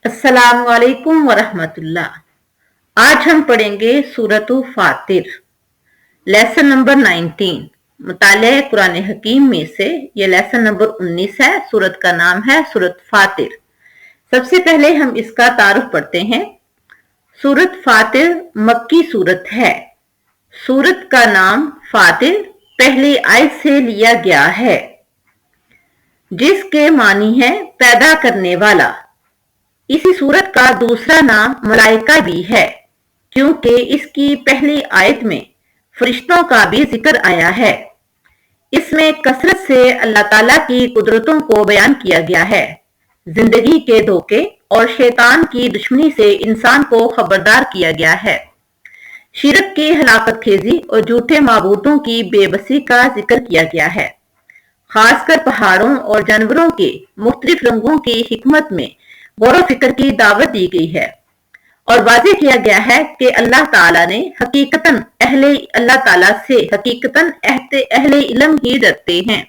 अस्सलाम वालेकुम वरहमतुल्लाह। आज हम पढ़ेंगे सूरत फातिर, लेसन नंबर 19। मुताले कुरान हकीम में से ये लेसन नंबर 19 है। सूरत का नाम है सूरत फातिर। सबसे पहले हम इसका तारुफ पढ़ते हैं। सूरत फातिर मक्की सूरत है। सूरत का नाम फातिर पहली आयत से लिया गया है, जिसके मानी है पैदा करने वाला। इसी सूरत का दूसरा नाम मलाइका भी है, क्योंकि इसकी पहली आयत में फरिश्तों का भी जिक्र आया है। इसमें कसरत से अल्लाह ताला की कुदरतों को बयान किया गया है। जिंदगी के धोखे और शैतान की दुश्मनी से इंसान को खबरदार किया गया है। शिरक की हलाकत खेजी और झूठे माबूदों की बेबसी का जिक्र किया गया है। खासकर पहाड़ों और जानवरों के मुख्तलिफ रंगों की हिकमत में गौर फिक्र की दावत दी गई है और वाज़ेह किया गया है कि अल्लाह ताला ने अल्लाह ताला से हकीकतन अहले इल्म ही डरते हैं।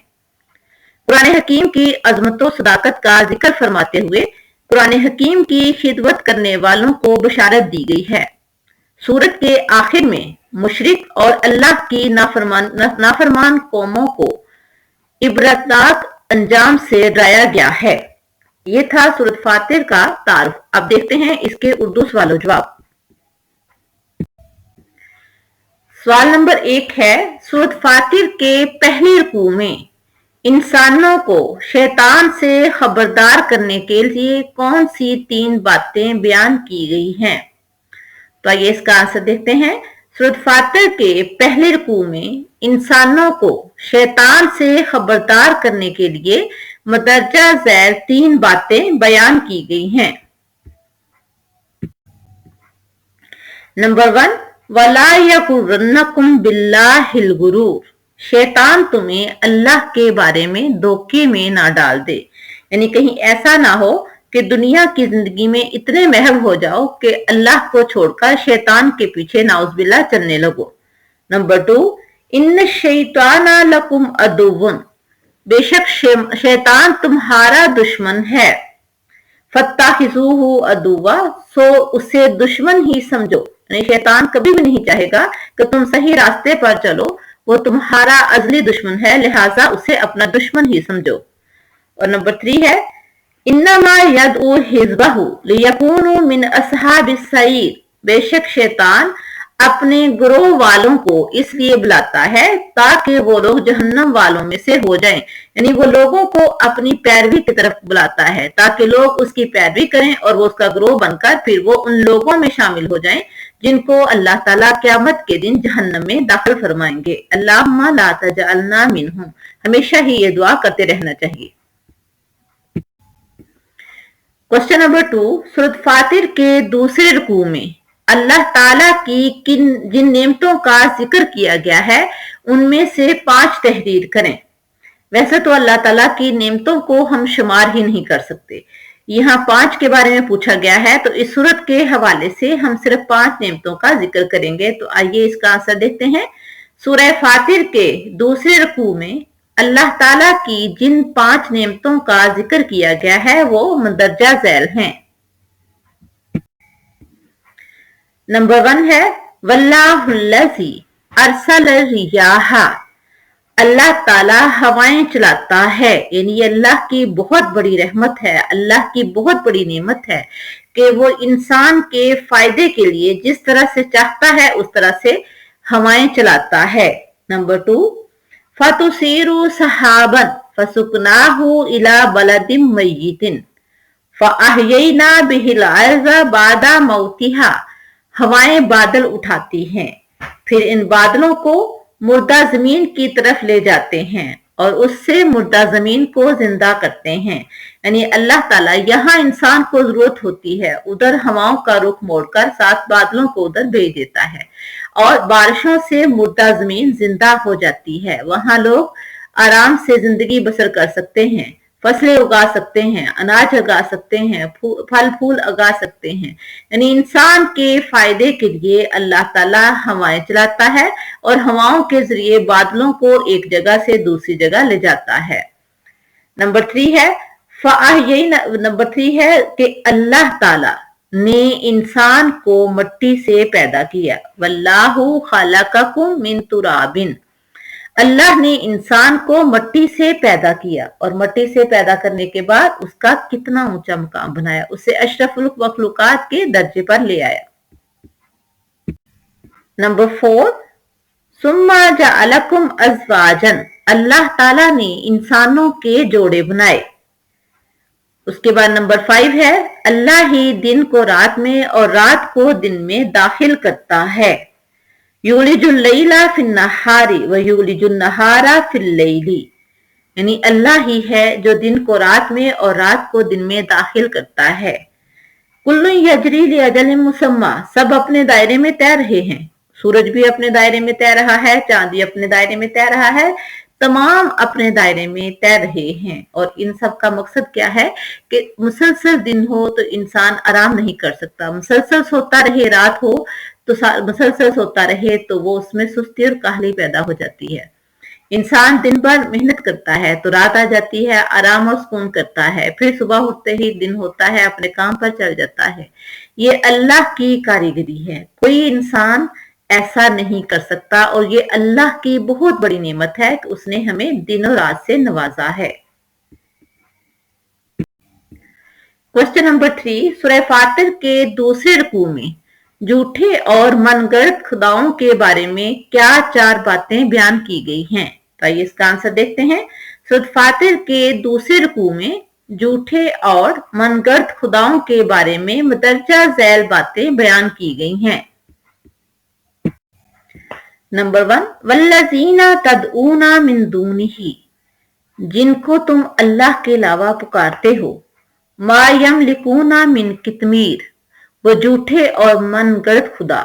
कुरान हकीम की अजमत और सदाकत का जिक्र फरमाते हुए कुरान हकीम की खिदमत करने वालों को बशारत दी गई है। सूरत के आखिर में मुशरिक और अल्लाह की नाफरमान कौमों को इबरतनाक अंजाम से डराया गया है। ये था सूरत फातिर का तारुफ। अब देखते हैं इसके उर्दू सवाल जवाब। सवाल नंबर 1 है, सूरत फातिर के पहले रुकू में इंसानों को शैतान से खबरदार करने के लिए कौन सी 3 बातें बयान की गई हैं? तो आइए इसका आंसर देखते हैं। सूरत फातिर के पहले रुकू में इंसानों को शैतान से खबरदार करने के लिए मदरजा ज़ैल 3 बातें बयान की गई हैं। नंबर 1, वला यगुर्रन्नकुम बिल्लाहिल गुरूर। शैतान तुम्हें अल्लाह के बारे में धोखे में ना डाल दे, यानी कहीं ऐसा ना हो कि दुनिया की जिंदगी में इतने महव हो जाओ कि अल्लाह को छोड़कर शैतान के पीछे नाउज़बिल्लाह चलने लगो। नंबर 2, इन्न शैताना लकुम अदुव्वुन। बेशक शैतान तुम्हारा दुश्मन है। फत्ताखिज़ूहु अदुव्वा, सो उसे दुश्मन ही समझो। यानी शैतान कभी भी नहीं चाहेगा कि तुम सही रास्ते पर चलो, वो तुम्हारा अजली दुश्मन है, लिहाजा उसे अपना दुश्मन ही समझो। और नंबर 3 है, इन्नमा यदउ हिज़्बहु लियकूनु मिन अस्हाबिस सईर। बेशक शैतान अपने ग्रोह वालों को इसलिए बुलाता है ताकि वो लोग जहन्नम वालों में से हो जाएं। यानी वो लोगों को अपनी पैरवी की तरफ बुलाता है ताकि लोग उसकी पैरवी करें और वो उसका ग्रोह बनकर फिर वो उन लोगों में शामिल हो जाएं जिनको अल्लाह ताला क़यामत के दिन जहन्नम में दाखिल फरमाएंगे। अल्लाहुम्मा ला तजअलना मिनहुम। हमेशा ही ये दुआ करते रहना चाहिए। क्वेश्चन नंबर 2, सूरत फातिर के दूसरे रुकू में अल्लाह ताला की जिन नेमतों का जिक्र किया गया है उनमें से 5 तहरीर करें। वैसे तो अल्लाह ताला की नेमतों को हम शुमार ही नहीं कर सकते। यहाँ 5 के बारे में पूछा गया है, तो इस सूरत के हवाले से हम सिर्फ 5 नेमतों का जिक्र करेंगे। तो आइए इसका आंसर देखते हैं। सूरह फातिर के दूसरे रुकू में अल्लाह ताला की जिन 5 नेमतों का जिक्र किया गया है वो मंदरजा झैल हैं। नंबर 1 है, वल्लाहुल्लज़ी अरसल रियाहा। अल्लाह ताला हवाएं चलाता है, यानी अल्लाह की बहुत बड़ी रहमत है, अल्लाह की बहुत बड़ी नेमत है कि वो इंसान के फायदे के लिए जिस तरह से चाहता है उस तरह से हवाएं चलाता है। नंबर 2, फतुसीरु सहाबन फसुकनाहु इला बलदिम मय्यितिन फअहयैना बिहिल अर्ज़ बादा मौतिहा। हवाएं बादल उठाती हैं, फिर इन बादलों को मुर्दा जमीन की तरफ ले जाते हैं और उससे मुर्दा जमीन को जिंदा करते हैं। यानी अल्लाह ताला यहाँ इंसान को जरूरत होती है, उधर हवाओं का रुख मोड़कर साथ बादलों को उधर भेज देता है और बारिशों से मुर्दा जमीन जिंदा हो जाती है। वहां लोग आराम से जिंदगी बसर कर सकते हैं, फसलें उगा सकते हैं, अनाज उगा सकते हैं, फल फूल उगा सकते हैं। यानी इंसान के फायदे के लिए अल्लाह ताला हवाएं चलाता है और हवाओं के जरिए बादलों को एक जगह से दूसरी जगह ले जाता है। नंबर 3 है, यही नंबर 3 है कि अल्लाह ताला ने इंसान को मट्टी से पैदा किया। वल्लाहु खलककुम मिन तुराबिन, अल्लाह ने इंसान को मट्टी से पैदा किया और मट्टी से पैदा करने के बाद उसका कितना ऊंचा मकाम बनाया, उसे अशरफुल मखलूकात के दर्जे पर ले आया। नंबर 4, सुम्मा जअलकुम अज़वाजन, अल्लाह ताला ने इंसानों के जोड़े बनाए। उसके बाद नंबर 5 है, अल्लाह ही दिन को रात में और रात को दिन में दाखिल करता है। यूलिजुल लैला फिन नहारी व यूलिजुन नहारा फिल लैली, यानी अल्लाह ही है जो दिन को रात में और रात को दिन में दाखिल करता है। कुल्लु यजरी लिअजलिन मुसम्मा, सब अपने दायरे में तैर रहे हैं। सूरज भी अपने दायरे में तैर रहा है, चांद भी अपने दायरे में तैर रहा है, तमाम अपने दायरे में तैर रहे हैं। और इन सब का मकसद क्या है कि मुसलसल दिन हो तो इंसान आराम नहीं कर सकता, मुसलसल सोता रहे, रात हो तो मुसलसल सोता रहे तो वो उसमें सुस्ती और काहली पैदा हो जाती है। इंसान दिन भर मेहनत करता है तो रात आ जाती है, आराम और सुकून करता है, फिर सुबह उठते ही दिन होता है, अपने काम पर चल जाता है। ये अल्लाह की कारीगरी है, कोई इंसान ऐसा नहीं कर सकता और ये अल्लाह की बहुत बड़ी नेमत है कि उसने हमें दिन और रात से नवाजा है। क्वेश्चन नंबर 3, सूरह फातिर के दूसरे रुकू में झूठे और मनगढ़ंत खुदाओं के बारे में क्या 4 बातें बयान की गई हैं? तो आइए इसका आंसर देखते हैं। सूरह फातिर के दूसरे रुकू में झूठे और मनगढ़ंत खुदाओं के बारे में मदरजा झैल बातें बयान की गई हैं। नंबर 1, वल्लज़ीना तदऊना मिन दूनिही, जिनको तुम अल्लाह के अलावा पुकारते हो, मा यमलिकूना मिन कितमीर, वो झूठे और मनगढ़ंत खुदा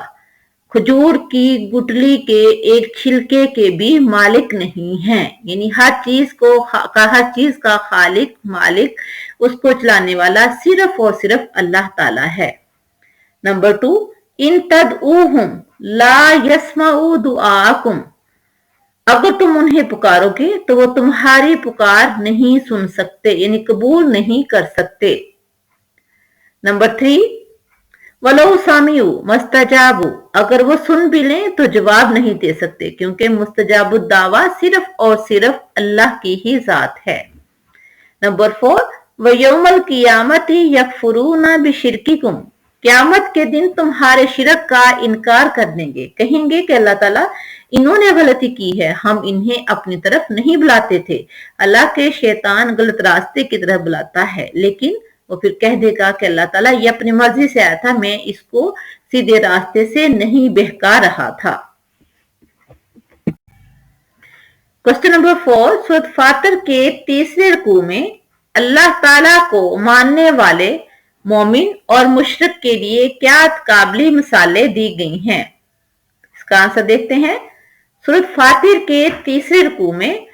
खजूर की गुठली के एक छिलके के भी मालिक नहीं हैं। यानी हर चीज का खालिक, मालिक, उसको चलाने वाला सिर्फ और सिर्फ अल्लाह ताला है। नंबर 2, इन तदऊहुम ला यस्माऊ दुआकुम, अगर तुम उन्हें पुकारोगे तो वो तुम्हारी पुकार नहीं सुन सकते, यानी कबूल नहीं कर सकते। नंबर 3, वलो सामियू मस्तजाबू, अगर वो सुन भी लें तो जवाब नहीं दे सकते, क्योंकि मुस्तजाबु दावा सिर्फ और सिर्फ अल्लाह की ही जात है। नंबर 4, वयौमल कियामती यकफुरूना बिशिरकिकुम, क़यामत के दिन तुम्हारे शिरक का इनकार कर देंगे, कहेंगे कि अल्लाह ताला इन्होंने गलती की है, हम इन्हें अपनी तरफ नहीं बुलाते थे। अल्लाह के शैतान गलत रास्ते की तरफ बुलाता है, लेकिन वो फिर कह देगा कि अल्लाह ताला ये अपनी मर्जी से आया था, मैं इसको सीधे रास्ते से नहीं बहका रहा था। क्वेश्चन नंबर 4, सूरह फातिर के तीसरे रुकू में अल्लाह ताला को मानने वाले मोमिन और मुशरिक के लिए क्या काबिल मिसालें दी गई हैं? इसका आंसर देखते हैं। सूरह फातिर के तीसरे रुकू में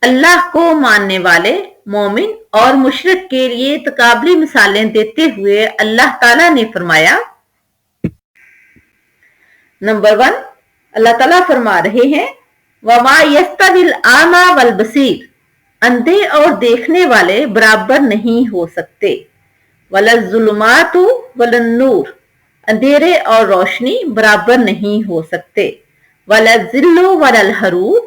अल्लाह को मानने वाले मोमिन और मुशरिक के लिए तकाबली मिसालें देते हुए अल्लाह ताला ने फरमाया। नंबर 1, अल्लाह ताला फरमा रहे हैं, वमा यस्तविल आमा वल बसीर, अंधे और देखने वाले बराबर नहीं हो सकते। वलज़ुलुमातु वलन्नूर, अंधेरे और रोशनी बराबर नहीं हो सकते। वलज़िल्लु वलल हरूर,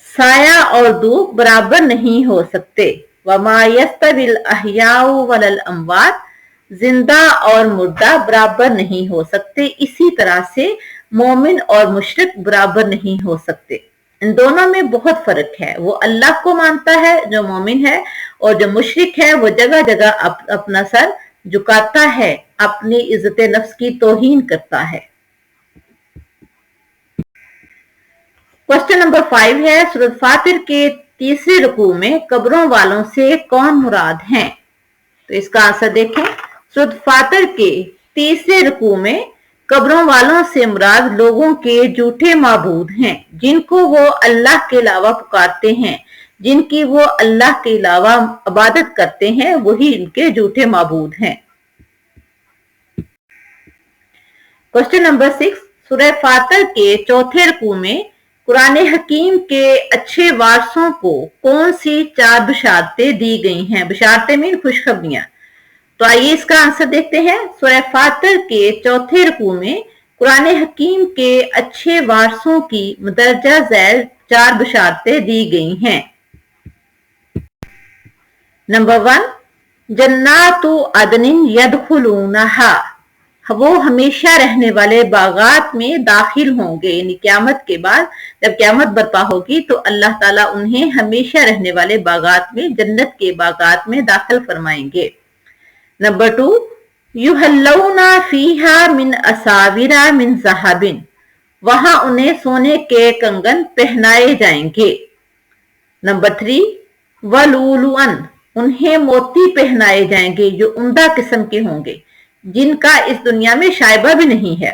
साया और धूप बराबर नहीं हो सकते। वमा यस्तविल अहयाउ वलल अमवात, जिंदा और मुर्दा बराबर नहीं हो सकते। इसी तरह से मोमिन और मुशरिक बराबर नहीं हो सकते। इन दोनों में बहुत फर्क है। वो अल्लाह को मानता है जो मोमिन है, और जो मुशरिक है वो जगह जगह अपना सर झुकाता है, अपनी इज्जत नफ्स की तौहीन करता है। क्वेश्चन नंबर 5 है, सूरह फातिर के तीसरे रुकू में कब्रों वालों से कौन मुराद हैं? तो इसका आंसर देखें। सूरह फातिर के तीसरे रुकू में कब्रों वालों से मुराद लोगों के झूठे माबूद हैं, जिनको वो अल्लाह के अलावा पुकारते हैं, जिनकी वो अल्लाह के अलावा इबादत करते हैं, वही इनके झूठे माबूद हैं। क्वेश्चन नंबर 6, सूरह फातिर के चौथे रुकू में कुरान हकीम के अच्छे वारसों को कौन सी 4 बशारतें दी गई हैं? बशारतें मीन खुशखबरियां। तो आइए इसका आंसर देखते हैं। सूरह फातिर के चौथे रुकू में कुरान हकीम के अच्छे वारसों की मदरजा झैल 4 बशारतें दी गई हैं। नंबर 1, जन्नातु अदनिन यदखुलूनहा, वो हमेशा रहने वाले बागात में दाखिल होंगे। यानी क़यामत के बाद जब क़यामत बर्पा होगी तो अल्लाह ताला उन्हें हमेशा रहने वाले बागात में, जन्नत के बागात में दाखिल फरमाएंगे। नंबर 2, युहल्लौना फीहा मिन असाविरा मिन ज़हाबिन, वहां उन्हें सोने के कंगन पहनाए जाएंगे। नंबर 3, वलूलुअन, उन्हें मोती पहनाए जाएंगे जो उम्दा किस्म के होंगे, जिनका इस दुनिया में शायबा भी नहीं है।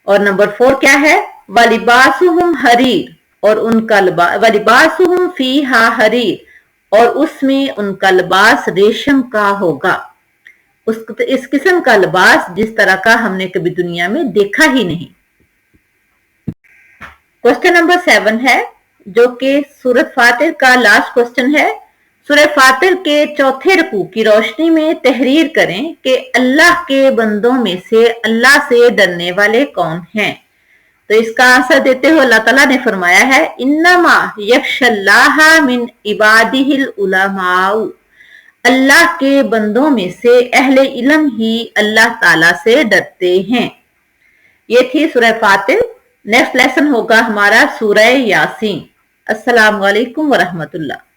और नंबर 4 क्या है? वलिबासुहुम हरीर, और उनका वलिबासुहुम फीहा हरीर, और उसमें उनका लिबास रेशम का होगा। इस किस्म का लिबास जिस तरह का हमने कभी दुनिया में देखा ही नहीं। क्वेश्चन नंबर 7 है, जो कि सूरत फातिर का लास्ट क्वेश्चन है। सूरह फातिर के चौथे रुकू की रोशनी में तहरीर करें कि अल्लाह के बंदों में से अल्लाह से डरने वाले कौन हैं? तो इसका आंसर देते हुए अल्लाह ताला ने फरमाया है, इन्नमा यख्शल्लाह मिन इबादिहिल उलमाउ, अल्लाह के बंदों में से अहले इल्म ही अल्लाह ताला से डरते हैं। ये थी सूरह फातिर। नेक्स्ट लेसन होगा हमारा सूरह यासीन। अस्सलाम वालेकुम व रहमतुल्लाह।